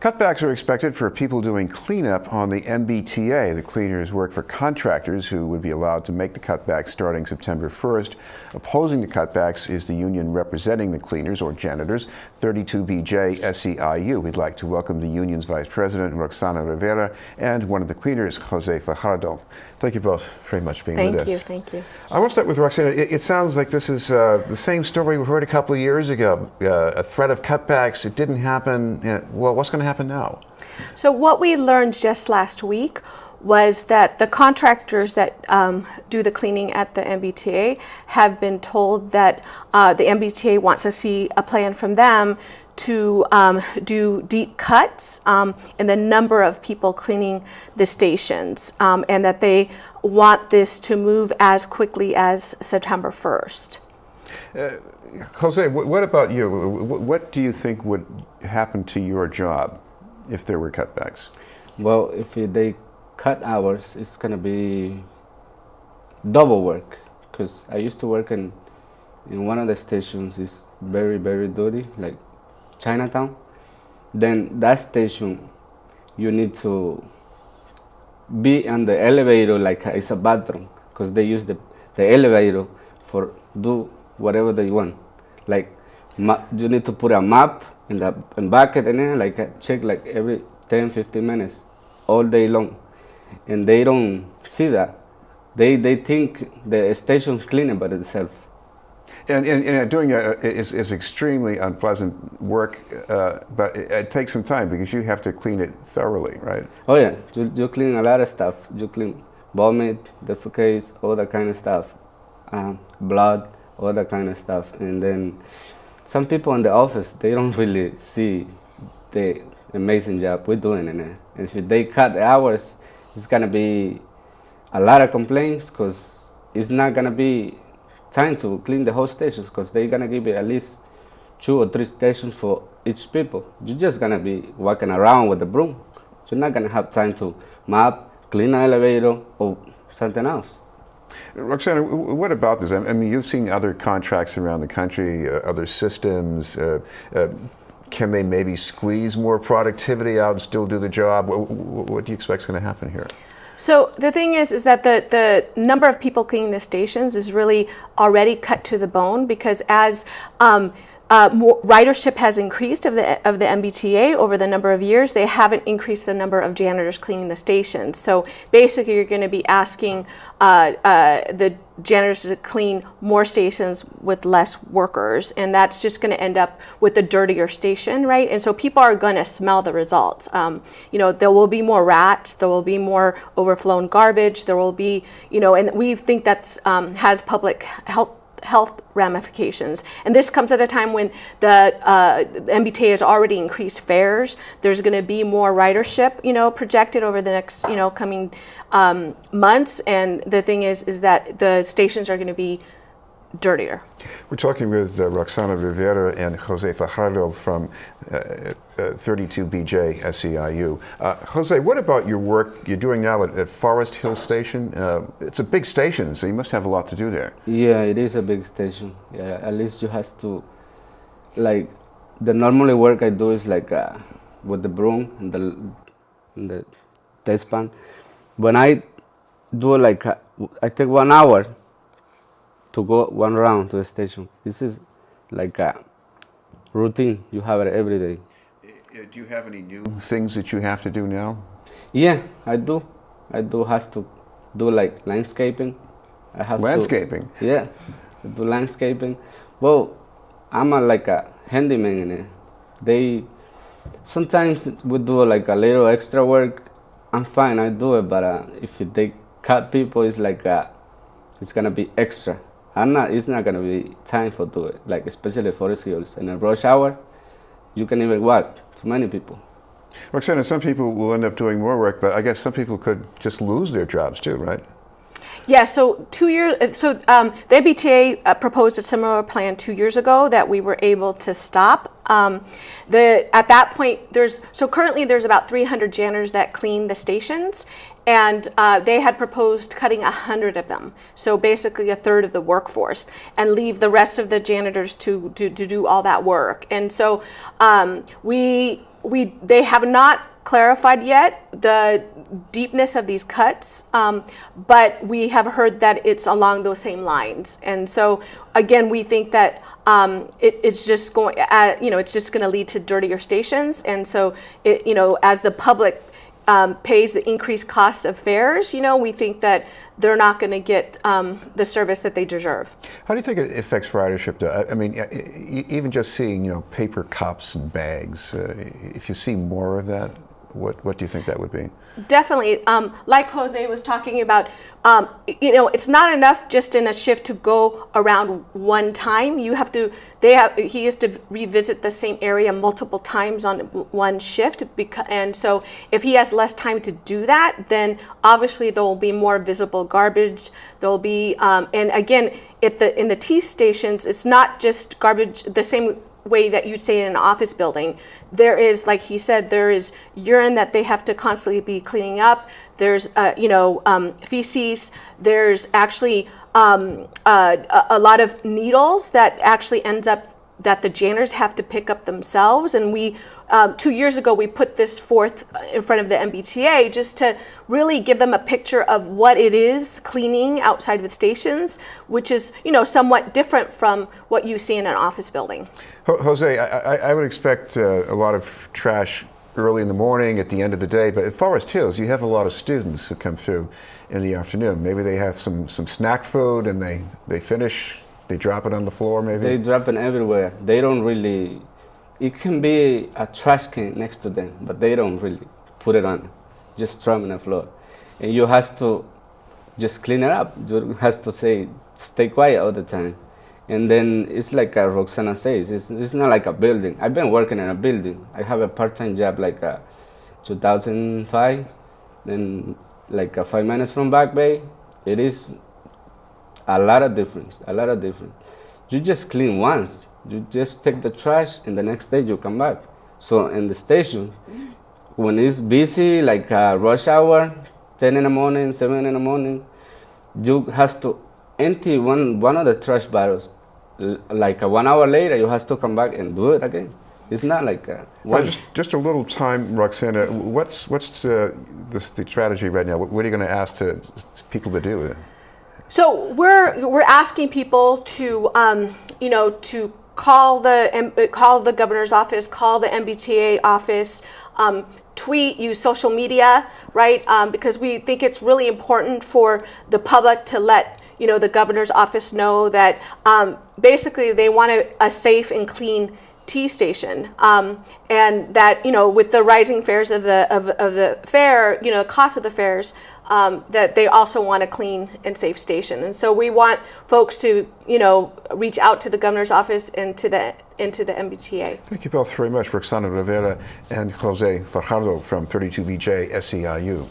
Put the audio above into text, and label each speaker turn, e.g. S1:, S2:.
S1: Cutbacks are expected for people doing cleanup on the MBTA. The cleaners work for contractors who would be allowed to make the cutbacks starting September 1st. Opposing the cutbacks is the union representing the cleaners, or janitors, 32BJ SEIU. We'd like to welcome the union's vice president, Roxana Rivera, and one of the cleaners, José Fajardo. Thank you both very much for being with us.
S2: Thank you.
S1: I want to start with Roxana. It sounds like this is the same story we heard a couple of years ago. A threat of cutbacks, it didn't happen. Well, what's going to happen now?
S2: So what we learned just last week was that the contractors that do the cleaning at the MBTA have been told that the MBTA wants to see a plan from them to do deep cuts in the number of people cleaning the stations, and that they want this to move as quickly as September 1st.
S1: Jose, what about you? What do you think would happen to your job if there were cutbacks?
S3: Well, if they cut hours, it's going to be double work, because I used to work in one of the stations. Is very, very dirty, like Chinatown. Then that station, you need to be on the elevator like it's a bathroom, because they use the elevator for do whatever they want. Like you need to put a map in the bucket and then like check like every 10-15 minutes all day long, and they don't see that. They think the station's cleaning by itself.
S1: And doing that is extremely unpleasant work, but it takes some time because you have to clean it thoroughly, right?
S3: Oh yeah, you clean a lot of stuff. You clean vomit, defecates, all that kind of stuff, blood, all that kind of stuff. And then some people in the office, they don't really see the amazing job we're doing in it. And if they cut the hours, it's gonna be a lot of complaints, because it's not gonna be time to clean the whole stations, because they're gonna give you at least 2 or 3 stations for each people. You're just gonna be walking around with the broom. You're not gonna have time to mop, clean an elevator, or something else.
S1: Roxana, what about this? I mean, you've seen other contracts around the country, other systems. Can they maybe squeeze more productivity out and still do the job? What do you expect is going to happen here?
S2: So the thing is that the number of people cleaning the stations is really already cut to the bone, because as more ridership has increased of the MBTA over the number of years, they haven't increased the number of janitors cleaning the stations. So basically, you're going to be asking the janitors to clean more stations with less workers, and that's just going to end up with a dirtier station, right? And so people are going to smell the results. There will be more rats, there will be more overflown garbage, there will be, and we think that's has public health ramifications. And this comes at a time when the MBTA has already increased fares. There's going to be more ridership, projected over the next, coming months. And the thing is that the stations are going to be dirtier. We're
S1: talking with Roxana Rivera and José Fajardo from 32BJ SEIU. Jose, what about your work you're doing now at Forest Hill Station? It's a big station, so you must have a lot to do there.
S3: Yeah, it is a big station. Yeah, at least you have to, like, the normally work I do is like with the broom and the dustpan. When I do like, I take 1 hour to go 1 round to the station. This is like a routine. You have it every day.
S1: Do you have any new things that you have to do now?
S3: Yeah, I do. I have to do like landscaping.
S1: Landscaping?
S3: Yeah, I do landscaping. Well, I'm like a handyman in it. Sometimes we do like a little extra work. I'm fine, I do it, but if they cut people, it's like it's gonna be extra. It's not gonna be time for do it, like especially Forest Hills. In a rush hour, you can even walk too many people.
S1: Roxana, some people will end up doing more work, but I guess some people could just lose their jobs too, right?
S2: Yeah, so 2 years. So the MBTA proposed a similar plan 2 years ago that we were able to stop. At that point, currently there's about 300 janitors that clean the stations, and they had proposed cutting 100 of them. So basically a third of the workforce, and leave the rest of the janitors to do all that work. And so we they have not clarified yet the deepness of these cuts, but we have heard that it's along those same lines. And so again, we think that it's just going, it's just going to lead to dirtier stations. And so, as the public pays the increased costs of fares, we think that they're not going to get the service that they deserve.
S1: How do you think it affects ridership, though? I mean, even just seeing, paper cups and bags, if you see more of that, what do you think that would be? Definitely.
S2: Like Jose was talking about, it's not enough just in a shift to go around one time. He has to revisit the same area multiple times on one shift. And so if he has less time to do that, then obviously there will be more visible garbage. There'll be, and again, in the T stations, it's not just garbage the same way that you'd say in an office building. There is, like he said, there is urine that they have to constantly be cleaning up. There's, feces. There's actually a lot of needles that actually ends up that the janitors have to pick up themselves. And we, 2 years ago, we put this forth in front of the MBTA just to really give them a picture of what it is cleaning outside of the stations, which is, somewhat different from what you see in an office building.
S1: Jose, I would expect a lot of trash early in the morning, at the end of the day, but at Forest Hills, you have a lot of students who come through in the afternoon. Maybe they have some snack food and they finish, they drop it on the floor maybe?
S3: They drop it everywhere. They don't really, it can be a trash can next to them, but they don't really put it on, just throw it on the floor. And you have to just clean it up. You have to say, stay quiet all the time. And then it's like Roxana says, it's not like a building. I've been working in a building. I have a part-time job like 2005, then like 5 minutes from Back Bay. It is a lot of difference. You just clean once. You just take the trash and the next day you come back. So in the station, when it's busy, like rush hour, 10 in the morning, 7 in the morning, you have to empty one of the trash barrels. Like 1 hour later, you have to come back and do it again. It's not like
S1: just a little time, Roxana. What's the strategy right now? What are you going to ask people to do?
S2: So we're asking people to to call the governor's office, call the MBTA office, tweet, use social media, right? Because we think it's really important for the public to let the governor's office know that basically they want a safe and clean T station, and that with the rising fares of the fare, cost of the fares, that they also want a clean and safe station. And so we want folks to reach out to the governor's office and to the MBTA.
S1: Thank you both very much, Roxana Rivera and José Fajardo from 32BJ SEIU.